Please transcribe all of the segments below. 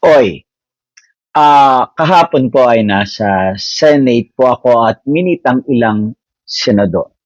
Oy, kahapon po ay nasa Senate po ako at minitang ilang senador.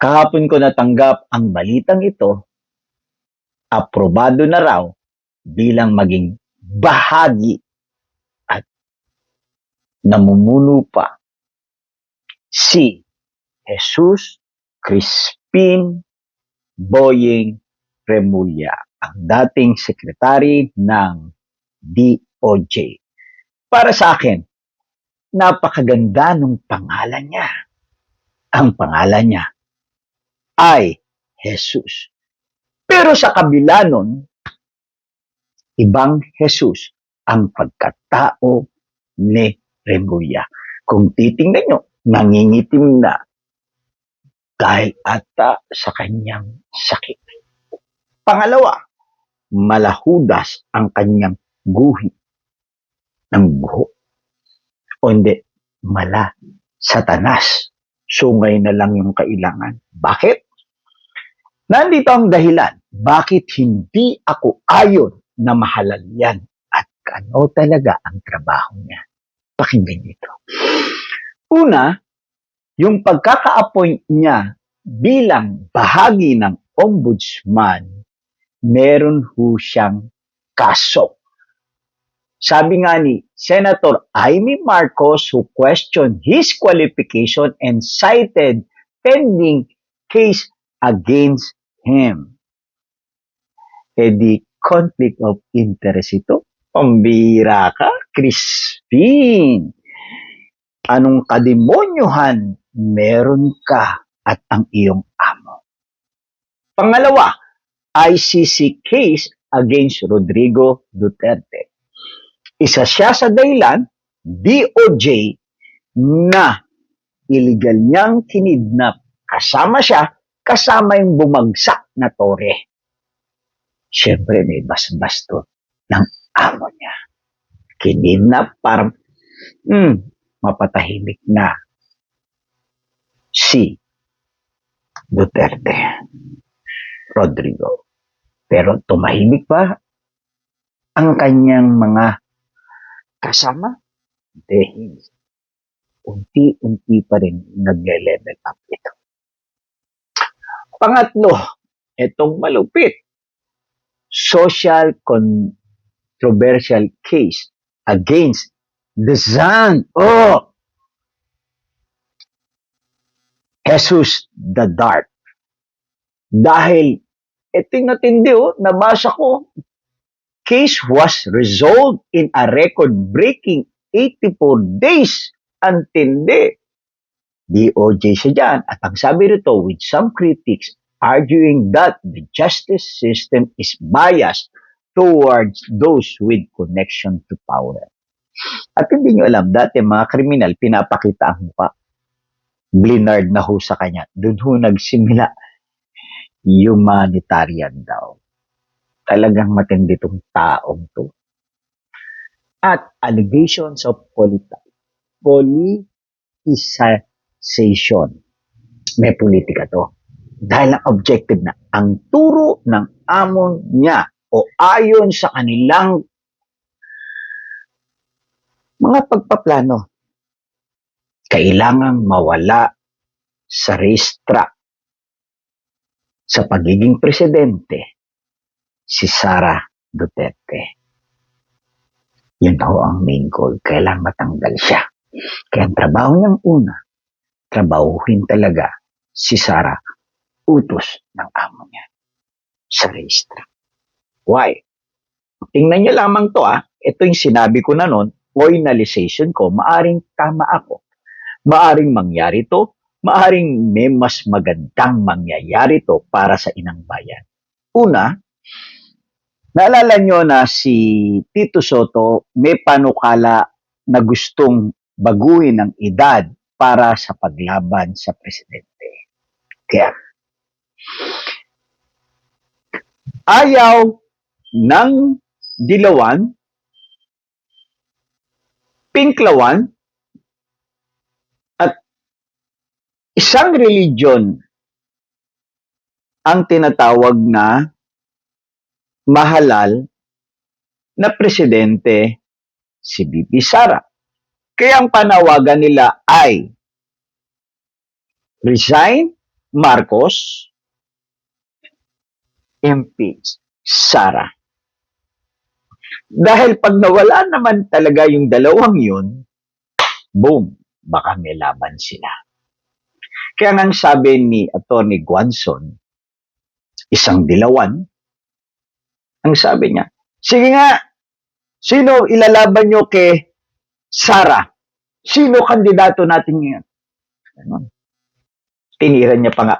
Kahapon ko natanggap ang balitang ito, aprobado na raw bilang maging bahagi at namumuno pa si Jesus Crispin Boyeng Remulla, ang dating sekretary ng DOJ. Para sa akin, napakaganda ng pangalan niya. Ang pangalan niya ay Jesus. Pero sa kabila nun, ibang Jesus ang pagkatao ni Remulla. Kung titingnan nyo, nangingitim na dahil ata sa kanyang sakit. Pangalawa, malahudas ang kanyang guhit ng buhok. O hindi, satanas. Sungay na lang yung kailangan. Bakit? Nandito ang dahilan. Bakit hindi ako ayon na mahalal yan? At ano talaga ang trabaho niya? Pakinggan nito. Una, yung pagkaka-appoint niya bilang bahagi ng ombudsman, meron ho siyang kaso. Sabi nga ni Senator Amy Marcos, who questioned his qualification and cited pending case against him. Di conflict of interest ito. Pambira ka, Crispin. Anong kademonyohan meron ka at ang iyong amo? Pangalawa, ICC case against Rodrigo Duterte. Isa siya sa dahilan, DOJ, na illegal niyang kinidnap. Kasama yung bumagsak na tore. Siyempre, may basbas to ng amo niya. Kinidnap para mapatahimik na si Duterte, Rodrigo. Pero tumahimik pa ang kanyang mga kasama? Dahil unti-unti pa rin nagle-level up ito. Pangatlo, itong malupit, social controversial case against the Son of Jesus the Dark. Dahil ito'y natindi, nabasa ko, case was resolved in a record-breaking 84 days. Ang tindi. DOJ siya dyan. At ang sabi rito, with some critics arguing that the justice system is biased towards those with connection to power. At hindi nyo alam, dati mga kriminal, pinapakita ang mukha. Blinard na ho sa kanya. Doon ho nagsimula humanitarian daw. Talagang matindi itong taong to. At allegations of politicization. May politika to. Dahil ang objective na, ang turo ng amo niya o ayon sa kanilang mga pagpaplano, kailangang mawala sa restra sa pagiging presidente si Sara Duterte. Yun daw ang main goal. Kailangan matanggal siya. Kaya ang trabaho niyang una, trabahuhin talaga si Sara, utos ng amo niya sa restra. Why? Tingnan niyo lamang to Ito yung sinabi ko na noon, finalization ko, maaring tama ako. Maaring mangyari to, maaring may mas magandang mangyayari to para sa inang bayan. Una, naalala nyo na si Tito Soto may panukala na gustong baguhin ang edad para sa paglaban sa presidente. Kaya, ayaw ng dilawan, pinklawan, at isang religion ang tinatawag na mahalal na presidente si VP Sara. Kaya ang panawagan nila ay resign Marcos, impeach Sara. Dahil pag nawala naman talaga yung dalawang yun, boom, baka may laban sila. Kaya nga sabi ni Atty. Guanzon, isang dilawan, ang sabi niya, sige nga, sino ilalaban nyo kay Sara? Sino kandidato natin ngayon? Ano? Tiniran niya pa nga,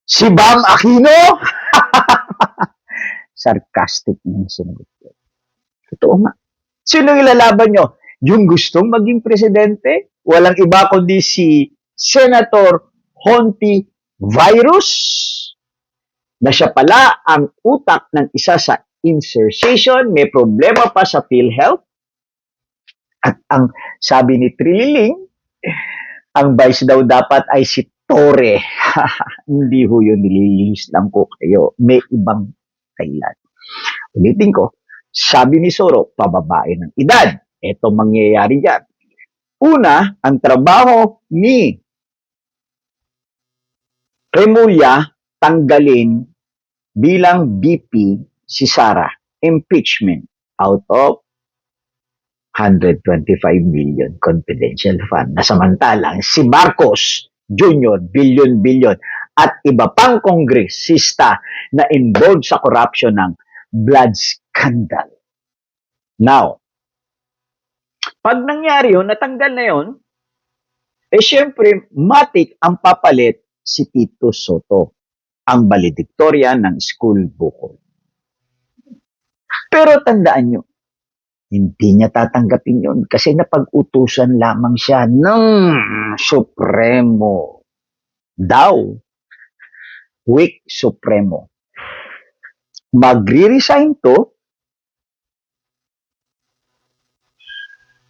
si Bam Aquino? Sarcastic yung sinagot ko. Totoo nga. Sino ilalaban nyo? Yung gustong maging presidente? Walang iba kundi si Senator Honti Virus, na siya pala ang utak ng isa sa insertion, may problema pa sa PhilHealth. At ang sabi ni Trililing, ang vice daw dapat ay si Torre. Hindi ho yun, nililihis lang ko kayo. May ibang kailan. Ulitin ko, sabi ni Soro, pababae ng edad. Ito mangyayari dyan. Una, ang trabaho ni Remulla tanggalin bilang VP si Sara. Impeachment out of 125 million confidential fund. Nasamantalang si Marcos Jr., bilyon-bilyon, at iba pang kongresista na involved sa corruption ng blood scandal. Now, pag nangyari yun, natanggal na yun, eh syempre, matik ang papalit si Tito Soto, ang valedictorian ng school bukol. Pero tandaan nyo, hindi niya tatanggapin yun kasi napag-utusan lamang siya ng Supremo. Daw, weak Supremo. Magre-resign to,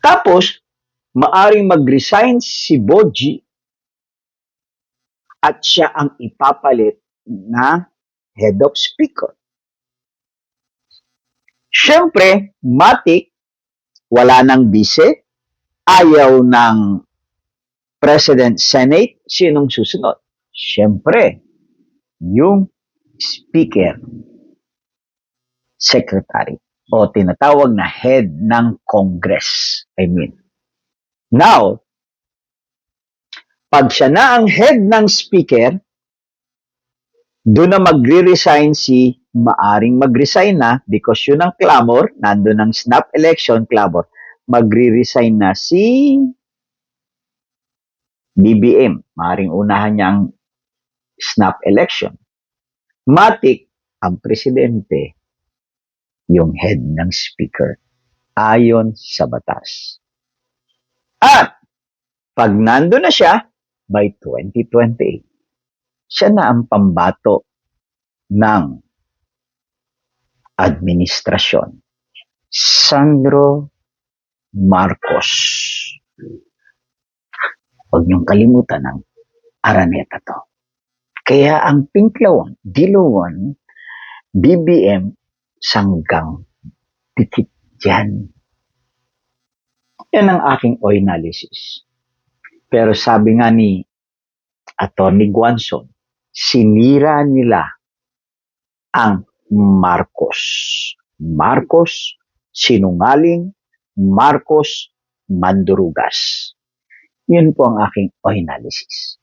tapos, maaring mag-resign si Boji at siya ang ipapalit na head of speaker. Siyempre, matik, wala nang bise, ayaw ng President Senate, sinong susunod? Siyempre, yung speaker, secretary, o tinatawag na head ng Congress. Now, pag siya na ang head ng speaker, doon na magre-resign maaring mag-resign na because yun ang clamor, nandun ang snap election clamor, magre-resign na si BBM, maaring unahan niya ang snap election. Matik, ang presidente, yung head ng speaker, ayon sa batas. At, pag nandun na siya, by 2028, siya na ang pambato ng administrasyon. Sandro Marcos. Huwag niyong kalimutan ng Araneta to. Kaya ang Pinklawan, Dilawan, BBM, sanggang dikit dyan. Yan ang aking analysis. Pero sabi nga ni Atty. Guanzon, sinira nila ang Marcos. Marcos, sinungaling, Marcos, mandurugas. Yun po ang aking analysis.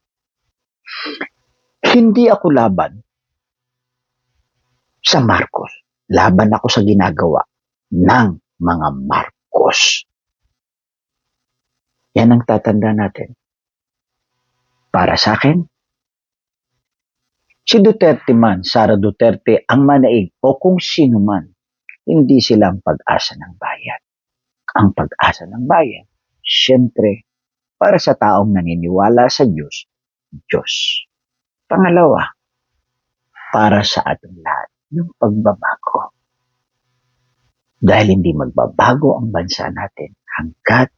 Hindi ako laban sa Marcos. Laban ako sa ginagawa ng mga Marcos. Yan ang tatanda natin. Para sa akin, si Duterte man, Sara Duterte, ang manaig o kung sino man, hindi sila ang pag-asa ng bayan. Ang pag-asa ng bayan, syempre, para sa taong naniniwala sa Diyos, Diyos. Pangalawa, para sa ating lahat, yung pagbabago. Dahil hindi magbabago ang bansa natin hanggat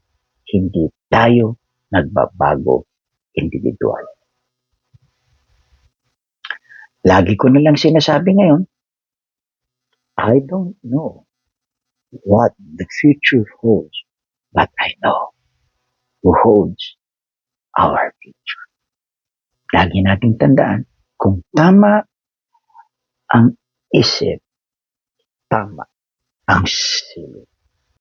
hindi tayo nagbabago individual. Lagi ko na lang sinasabi ngayon, I don't know what the future holds, but I know who holds our future. Lagi nating tandaan, kung tama ang isip, tama ang silip.